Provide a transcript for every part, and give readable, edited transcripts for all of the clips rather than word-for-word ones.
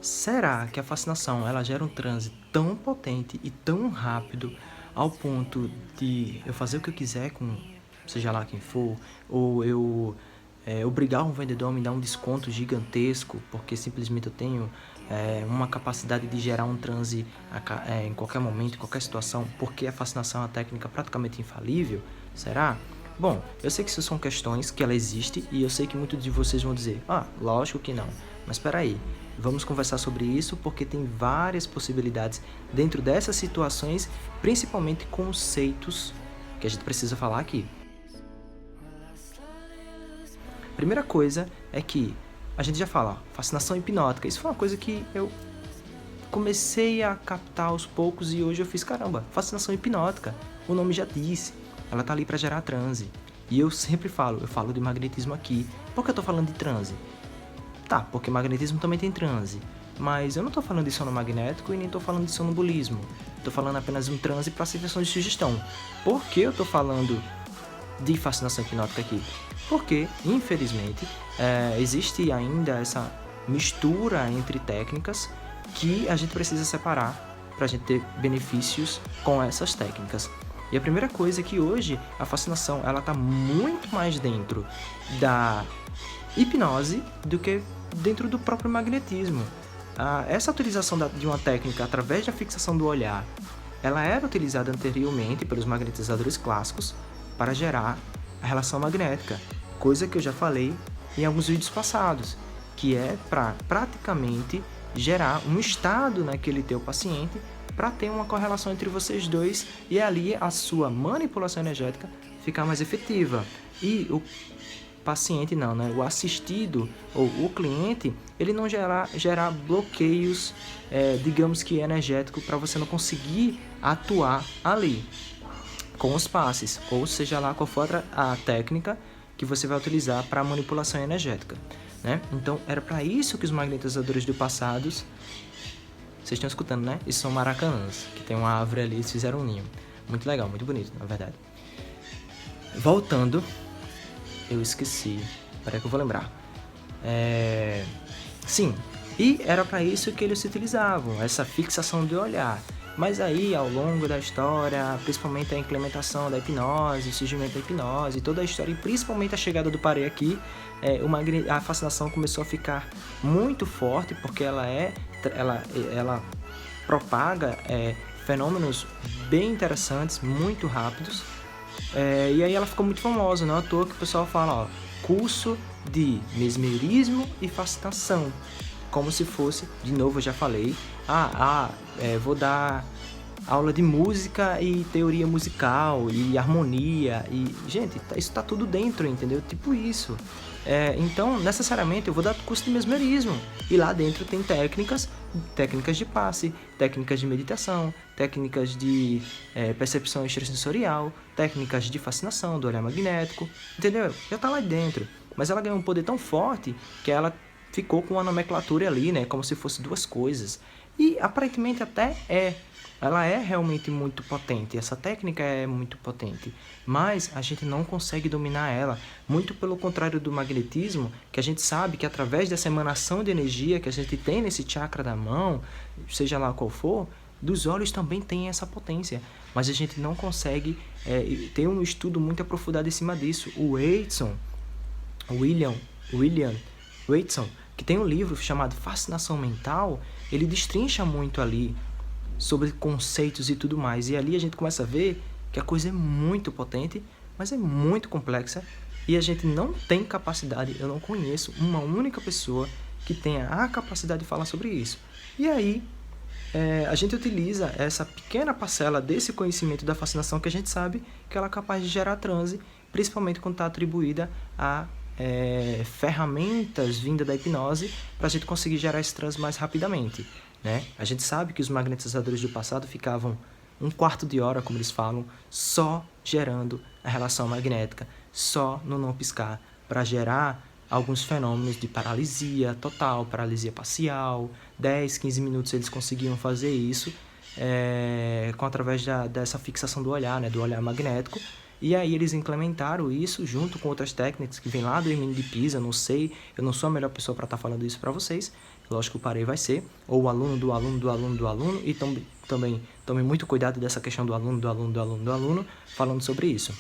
Será que a fascinação ela gera um transe tão potente e tão rápido ao ponto de eu fazer o que eu quiser com seja lá quem for, ou eu obrigar um vendedor a me dar um desconto gigantesco porque simplesmente eu tenho uma capacidade de gerar um transe em qualquer momento, em qualquer situação, porque a fascinação é uma técnica praticamente infalível? Será? Bom, eu sei que isso são questões que ela existe e eu sei que muitos de vocês vão dizer, lógico que não, mas espera aí. Vamos conversar sobre isso porque tem várias possibilidades dentro dessas situações, principalmente conceitos que a gente precisa falar aqui. Primeira coisa é que a gente já fala, fascinação hipnótica. Isso foi uma coisa que eu comecei a captar aos poucos e hoje eu fiz, caramba, fascinação hipnótica. O nome já disse, ela tá ali para gerar transe. E eu sempre falo, eu falo de magnetismo aqui. Por que eu tô falando de transe? Tá, porque magnetismo também tem transe. Mas eu não tô falando de sono magnético e nem tô falando de sonambulismo. Tô falando apenas de um transe para situações de sugestão. Por que eu tô falando de fascinação hipnótica aqui? Porque, infelizmente, existe ainda essa mistura entre técnicas que a gente precisa separar para a gente ter benefícios com essas técnicas. E a primeira coisa é que hoje a fascinação ela está muito mais dentro da hipnose do que dentro do próprio magnetismo. Essa utilização de uma técnica através da fixação do olhar, ela era utilizada anteriormente pelos magnetizadores clássicos para gerar a relação magnética, coisa que eu já falei em alguns vídeos passados, que é para praticamente gerar um estado naquele teu paciente para ter uma correlação entre vocês dois e ali a sua manipulação energética ficar mais efetiva. E o paciente não, né? O assistido ou o cliente, ele não gerar bloqueios, digamos que energético, para você não conseguir atuar ali com os passes, ou seja lá qual for a técnica que você vai utilizar para manipulação energética, né? Então era para isso que os magnetizadores do passado, vocês estão escutando, né? Isso são maracanãs, que tem uma árvore ali, eles fizeram um ninho. Muito legal, muito bonito, na verdade. Voltando, eu esqueci. Peraí que eu vou lembrar. Sim, e era para isso que eles se utilizavam, essa fixação de olhar. Mas aí, ao longo da história, principalmente a implementação da hipnose, o surgimento da hipnose, toda a história, e principalmente a chegada do Paré aqui, a fascinação começou a ficar muito forte, porque ela propaga fenômenos bem interessantes, muito rápidos. E aí ela ficou muito famosa, não é à toa que o pessoal fala, curso de mesmerismo e fascinação. Como se fosse, de novo eu já falei, vou dar aula de música e teoria musical e harmonia e, gente, isso tá tudo dentro, entendeu? Tipo isso. Então, necessariamente, eu vou dar curso de mesmerismo e lá dentro tem técnicas de passe, técnicas de meditação, técnicas de percepção extrasensorial, técnicas de fascinação, do olhar magnético, entendeu? Já tá lá dentro. Mas ela ganhou um poder tão forte que ela ficou com uma nomenclatura ali, né? Como se fosse duas coisas. E aparentemente até ela é realmente muito potente, essa técnica é muito potente, mas a gente não consegue dominar ela, muito pelo contrário do magnetismo, que a gente sabe que através dessa emanação de energia que a gente tem nesse chakra da mão, seja lá qual for, dos olhos também tem essa potência, mas a gente não consegue ter um estudo muito aprofundado em cima disso. O William Waitson, que tem um livro chamado Fascinação Mental, ele destrincha muito ali sobre conceitos e tudo mais. E ali a gente começa a ver que a coisa é muito potente, mas é muito complexa e a gente não tem capacidade, eu não conheço uma única pessoa que tenha a capacidade de falar sobre isso. E aí a gente utiliza essa pequena parcela desse conhecimento da fascinação que a gente sabe que ela é capaz de gerar transe, principalmente quando está atribuída a ferramentas vindas da hipnose para a gente conseguir gerar esse transe mais rapidamente, né? A gente sabe que os magnetizadores do passado ficavam um quarto de hora, como eles falam, só gerando a relação magnética, só no não piscar, para gerar alguns fenômenos de paralisia total, paralisia parcial. 10, 15 minutos eles conseguiam fazer isso através dessa fixação do olhar, né, do olhar magnético. E aí eles implementaram isso junto com outras técnicas que vem lá do Emílio de Pisa, não sei, eu não sou a melhor pessoa para estar falando isso para vocês, lógico, o parei vai ser, ou o aluno do aluno do aluno do aluno, e também tome muito cuidado dessa questão do aluno, do aluno, do aluno, do aluno, falando sobre isso.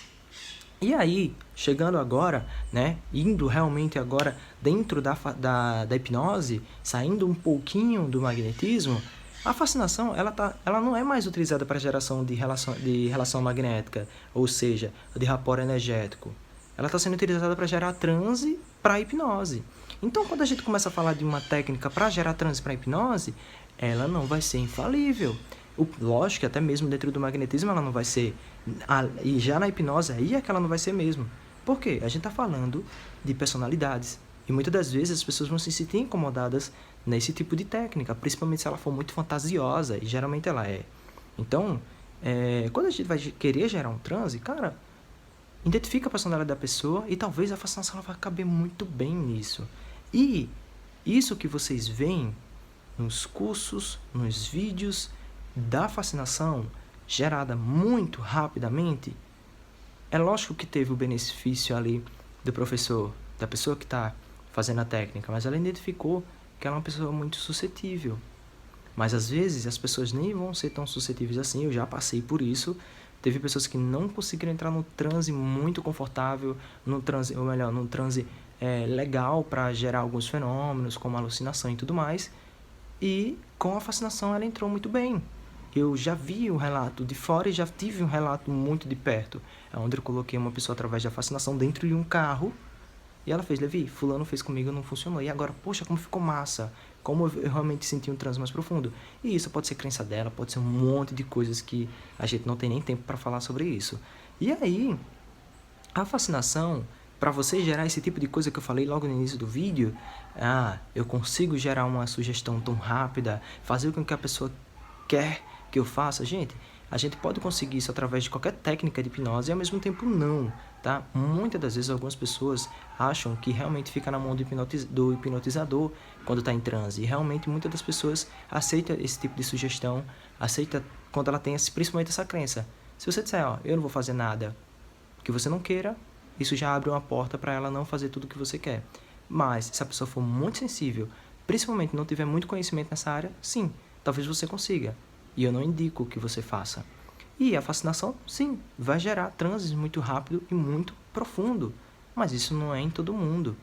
E aí, chegando agora, né, indo realmente agora dentro da hipnose, saindo um pouquinho do magnetismo, a fascinação, ela não é mais utilizada para geração de relação magnética, ou seja, de rapport energético. Ela está sendo utilizada para gerar transe para hipnose. Então, quando a gente começa a falar de uma técnica para gerar transe para hipnose, ela não vai ser infalível. Lógico que até mesmo dentro do magnetismo ela não vai ser. E já na hipnose aí é que ela não vai ser mesmo. Por quê? A gente está falando de personalidades. E muitas das vezes as pessoas vão se sentir incomodadas nesse tipo de técnica, principalmente se ela for muito fantasiosa, e geralmente ela é. Então, quando a gente vai querer gerar um transe, cara, identifica a personalidade da pessoa e talvez a fascinação ela vai caber muito bem nisso. E isso que vocês veem nos cursos, nos vídeos da fascinação gerada muito rapidamente, é lógico que teve o benefício ali do professor, da pessoa que está fazendo a técnica, mas ela identificou que ela é uma pessoa muito suscetível. Mas às vezes as pessoas nem vão ser tão suscetíveis assim, eu já passei por isso. Teve pessoas que não conseguiram entrar no transe muito confortável, num transe legal para gerar alguns fenômenos, como alucinação e tudo mais. E com a fascinação ela entrou muito bem. Eu já vi um relato de fora e já tive um relato muito de perto, onde eu coloquei uma pessoa através da fascinação dentro de um carro, e ela fez, Levi, fulano fez comigo, não funcionou. E agora, poxa, como ficou massa. Como eu realmente senti um transe mais profundo. E isso pode ser crença dela, pode ser um monte de coisas que a gente não tem nem tempo para falar sobre isso. E aí, a fascinação, para você gerar esse tipo de coisa que eu falei logo no início do vídeo, eu consigo gerar uma sugestão tão rápida, fazer com que a pessoa quer que eu faça, gente, a gente pode conseguir isso através de qualquer técnica de hipnose e ao mesmo tempo não, tá? Muitas das vezes algumas pessoas acham que realmente fica na mão do hipnotizador quando está em transe. E realmente muitas das pessoas aceitam esse tipo de sugestão, aceita quando ela tem principalmente essa crença. Se você disser, eu não vou fazer nada que você não queira, isso já abre uma porta para ela não fazer tudo o que você quer. Mas se a pessoa for muito sensível, principalmente não tiver muito conhecimento nessa área, sim, talvez você consiga. E eu não indico que você faça. E a fascinação, sim, vai gerar transes muito rápido e muito profundo. Mas isso não é em todo mundo.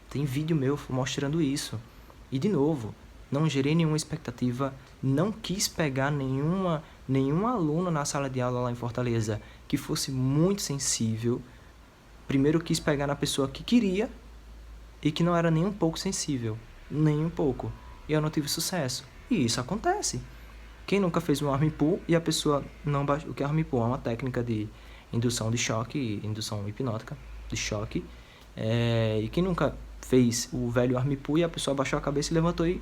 Tem vídeo meu mostrando isso. E de novo, não gerei nenhuma expectativa, não quis pegar nenhum aluno na sala de aula lá em Fortaleza que fosse muito sensível. Primeiro quis pegar na pessoa que queria e que não era nem um pouco sensível. Nem um pouco. E eu não tive sucesso. E isso acontece. Quem nunca fez um arm pull e a pessoa não baixou... O que é arm pull? É uma técnica de indução de choque, indução hipnótica de choque. E quem nunca fez o velho arm pull e a pessoa baixou a cabeça e levantou e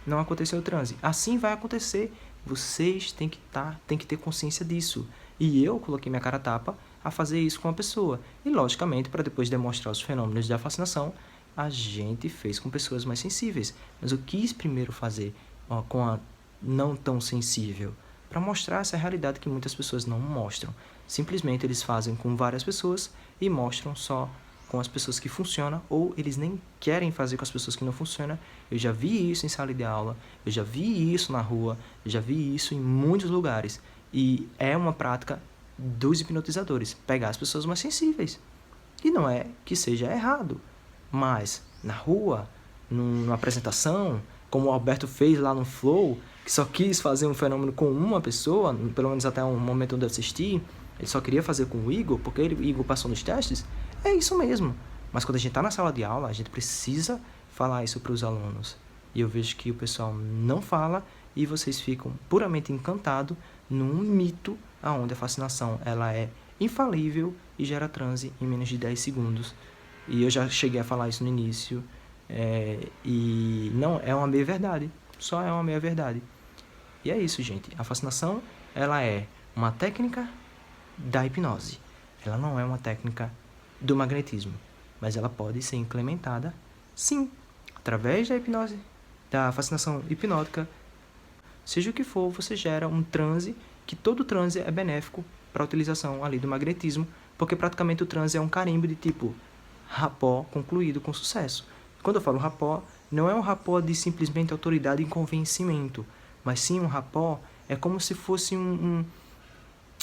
não aconteceu o transe. Assim vai acontecer. Vocês têm que ter consciência disso. E eu coloquei minha cara a tapa a fazer isso com a pessoa. E logicamente, para depois demonstrar os fenômenos da fascinação, a gente fez com pessoas mais sensíveis. Mas eu quis primeiro fazer com a não tão sensível, para mostrar essa realidade que muitas pessoas não mostram. Simplesmente eles fazem com várias pessoas e mostram só com as pessoas que funcionam, ou eles nem querem fazer com as pessoas que não funcionam. Eu já vi isso em sala de aula, eu já vi isso na rua, eu já vi isso em muitos lugares. E é uma prática dos hipnotizadores, pegar as pessoas mais sensíveis. E não é que seja errado, mas na rua, numa apresentação, como o Alberto fez lá no Flow, que só quis fazer um fenômeno com uma pessoa, pelo menos até um momento onde eu assisti, ele só queria fazer com o Igor, porque o Igor passou nos testes, é isso mesmo. Mas quando a gente está na sala de aula, a gente precisa falar isso para os alunos. E eu vejo que o pessoal não fala e vocês ficam puramente encantados num mito onde a fascinação ela é infalível e gera transe em menos de 10 segundos. E eu já cheguei a falar isso no início. E não é uma meia-verdade. Só é uma meia-verdade. E é isso, gente. A fascinação, ela é uma técnica da hipnose. Ela não é uma técnica do magnetismo. Mas ela pode ser implementada, sim, através da hipnose, da fascinação hipnótica. Seja o que for, você gera um transe, que todo transe é benéfico para a utilização ali do magnetismo, porque praticamente o transe é um carimbo de tipo rapport concluído com sucesso. Quando eu falo rapport, não é um rapport de simplesmente autoridade e convencimento, mas sim um rapport é como se fosse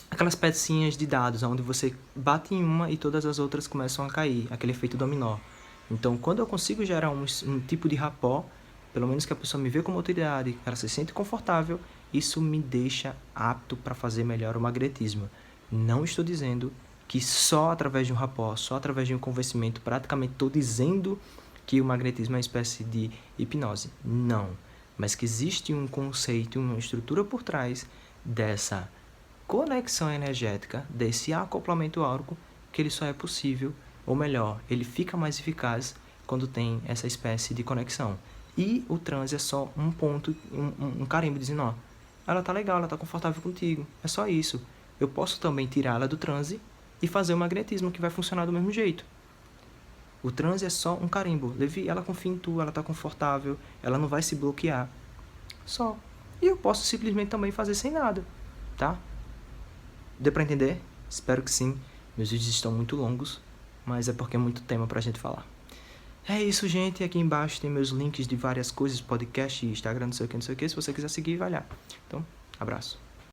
aquelas pecinhas de dados, onde você bate em uma e todas as outras começam a cair, aquele efeito dominó. Então, quando eu consigo gerar um tipo de rapport, pelo menos que a pessoa me vê como autoridade, ela se sente confortável, isso me deixa apto para fazer melhor o magnetismo. Não estou dizendo que só através de um rapport, só através de um convencimento, praticamente estou dizendo que o magnetismo é uma espécie de hipnose. Não. Mas que existe um conceito, uma estrutura por trás dessa conexão energética, desse acoplamento áurico, que ele só é possível, ou melhor, ele fica mais eficaz quando tem essa espécie de conexão. E o transe é só um ponto, um carimbo dizendo, ó, ela tá legal, ela tá confortável contigo, é só isso. Eu posso também tirá-la do transe e fazer o magnetismo que vai funcionar do mesmo jeito. O transe é só um carimbo. Levi, ela confia em tu, ela tá confortável, ela não vai se bloquear. Só. E eu posso simplesmente também fazer sem nada, tá? Deu pra entender? Espero que sim. Meus vídeos estão muito longos, mas é porque é muito tema pra gente falar. É isso, gente. Aqui embaixo tem meus links de várias coisas, podcast, Instagram, não sei o que, se você quiser seguir, vai lá. Então, abraço.